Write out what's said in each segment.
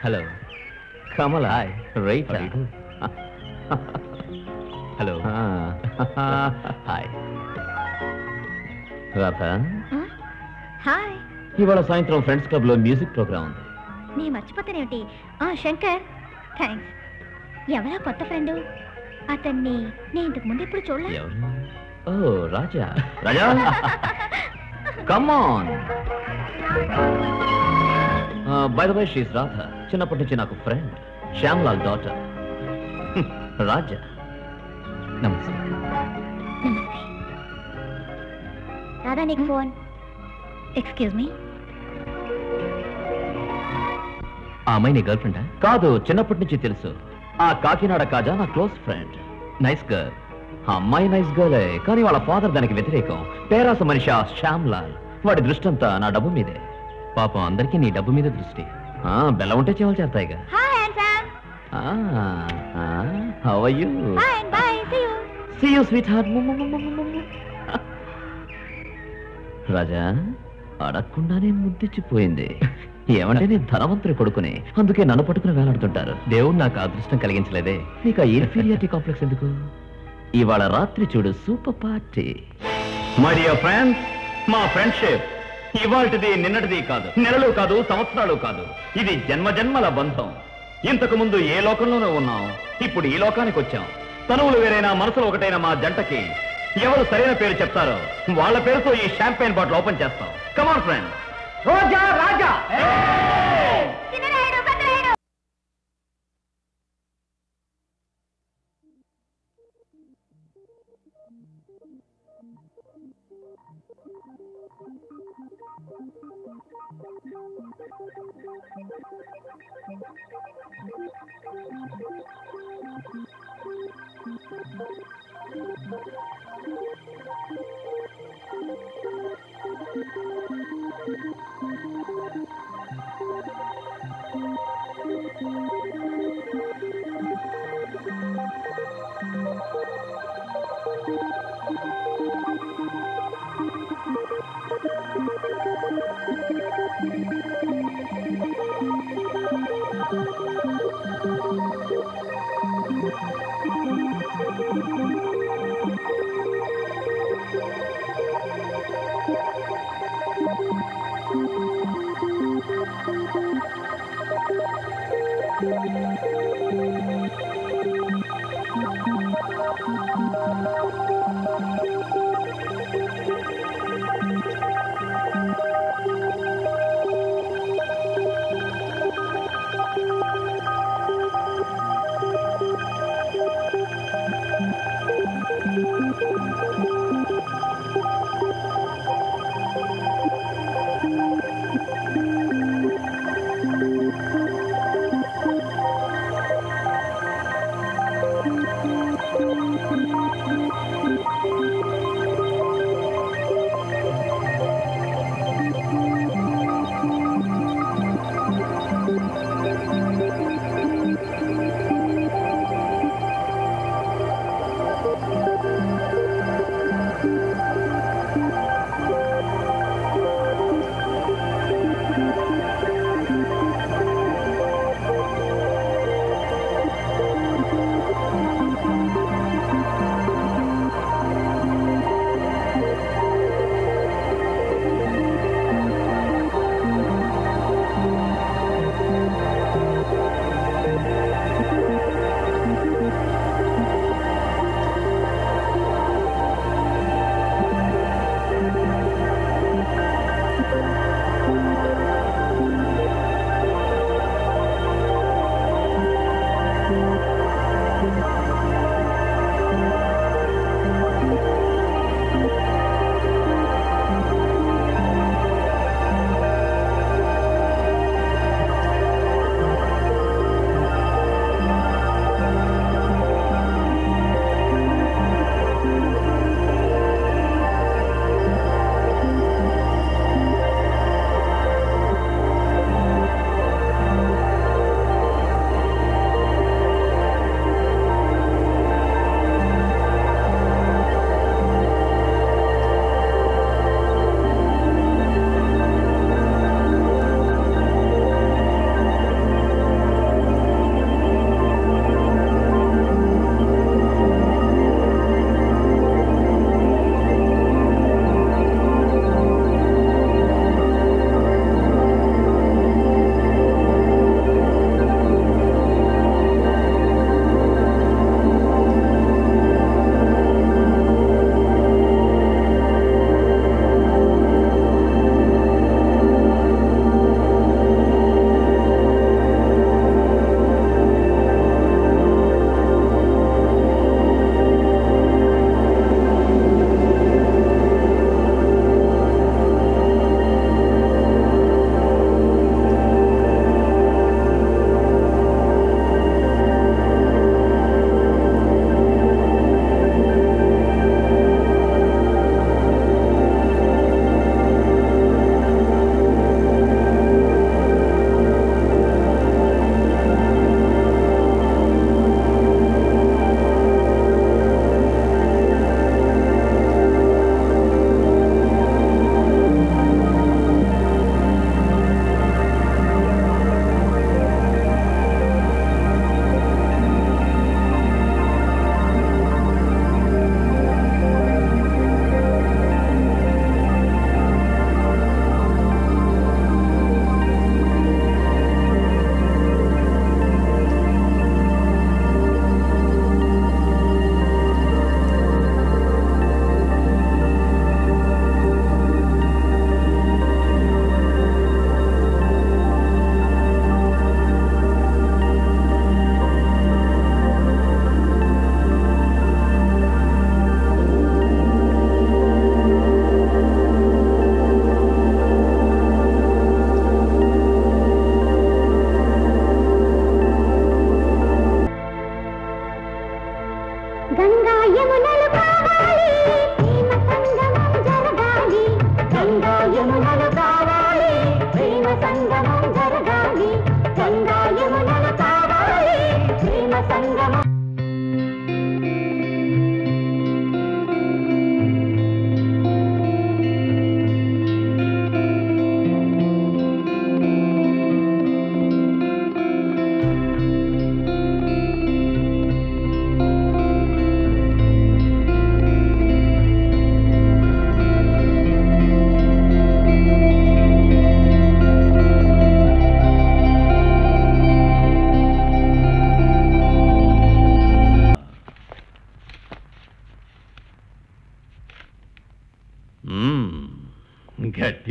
Hello Kamal hi right hello hi Radha hi. ఇవాళ సాయంత్రం friends club లో మ్యూజిక్ ప్రోగ్రామ్ ఉంది. నీ మర్చిపోతానేమిటి? శంకర్ థ్యాంక్స్. ఎవరా కొత్త ఫ్రెండ్? అతన్ని నేను ఇంతకు ముందు ఎప్పుడు చూడలే. Oh Raja Raja come on. By the way she is Radha. చిన్నప్పటి నుంచి నాకు ఫ్రెండ్, శ్యామ్లాల్ డాటర్. రాజా నమస్తే. నమస్తే. రాధా నీకు ఫోన్. Excuse me. ఆ అమ్మాయి నీ గర్ల్ ఫ్రెండా? కాదు, చిన్నప్పటి నుంచి తెలుసు. ఆ కాకినాడ కాజా నా క్లోజ్ ఫ్రెండ్. Nice girl. ఆ అమ్మాయి నైస్ గర్లే, కానీ వాళ్ళ ఫాదర్ దానికి వ్యతిరేకం. పేరాస మనిషి ఆ శ్యామ్లాల్. వాడి దృష్టి అంతా నా డబ్బు మీదే. పాపం అందరికీ నీ డబ్బు మీద దృష్టి. బెల్ల ఉంటే చెవులు చేస్తాయిగా. How are you? See you sweetheart. Raja అడగకుండానే ముద్దిచ్చిపోయింది. ఏమంటే నేను ధనవంతుడి కొడుకుని, అందుకే నన్ను పట్టుకుని వేలాడుతుంటారు. దేవుడు నాకు అదృష్టం కలిగించలేదే. నీకు ఆ ఇన్ఫీరియారిటీ కాంప్లెక్స్ ఎందుకు? ఇవాళ రాత్రి చూడు super party. My dear friends, మా ఫ్రెండ్షిప్ ఇవాల్టిది నిన్నటిది కాదు, నెలలు కాదు, సంవత్సరాలు కాదు. ఇది జన్మజన్మల బంధం. ఇంతకు ముందు ఏ లోకంలోనూ ఉన్నాం, ఇప్పుడు ఈ లోకానికి వచ్చాం. తనువులు వేరైనా మనసులు ఒకటైన మా జంటకి ఎవరు సరైన పేరు చెప్తారో వాళ్ళ పేరుతో ఈ షాంపెయిన్ బాటిల్ ఓపెన్ చేస్తాం. Come on friends. Roja Raja.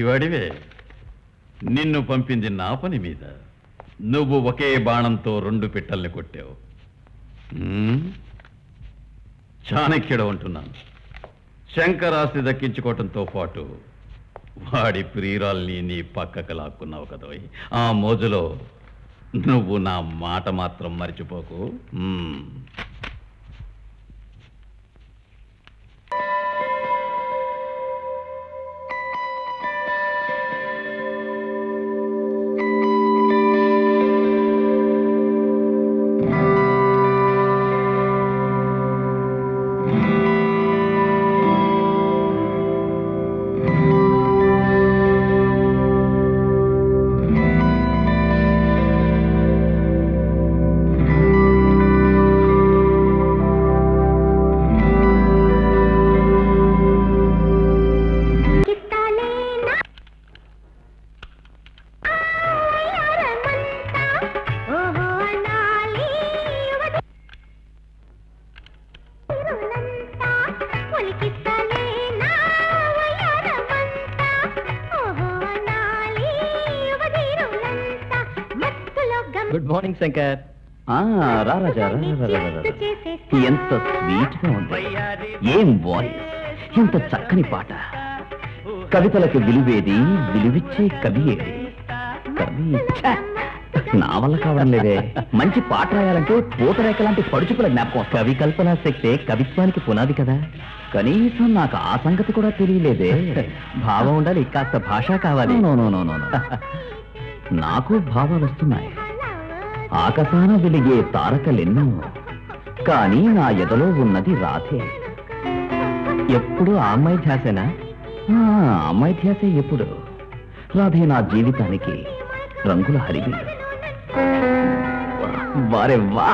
మంచివాడివే. నిన్ను పంపింది నా పని మీద. నువ్వు ఒకే బాణంతో 2 పిట్టల్ని కొట్టావు. చాణక్యుడు అంటున్నాను. శంకరాస్తి దక్కించుకోవటంతో పాటు వాడి ప్రియురాల్ని నీ పక్కకు లాక్కున్నావు కదోయ్. ఆ మోజులో నువ్వు నా మాట మాత్రం మర్చిపోకు. Good morning Shankar. రా రాజా, ఎంత స్వీట్ గా ఉంది. ఏం వాయిస్, ఎంత చక్కని పాట. కవితలకు విలువేది, విలువిచ్చే కవి ఏది? కవి నా వల్ల కావడం లేదే. మంచి పాట రాయాలంటే పూతరేఖ లాంటి పడుచుకుల జ్ఞాపకం. కవి కల్పనా శక్తే కవిత్వానికి పునాది కదా. కనీసం నాకు ఆ సంగతి కూడా తెలియలేదే. భావం ఉండాలి, కాస్త భాష కావాలి. నాకు భావాలు వస్తున్నాయి. ఆకాశాన వెలిగే తారకలెన్నో, కానీ నా ఎదలో ఉన్నది రాధే. ఎప్పుడు ఆ అమ్మాయి ధ్యాసేనా? అమ్మాయి ధ్యాసే ఎప్పుడు. రాధే నా జీవితానికి రంగుల హరివి. వారే వా.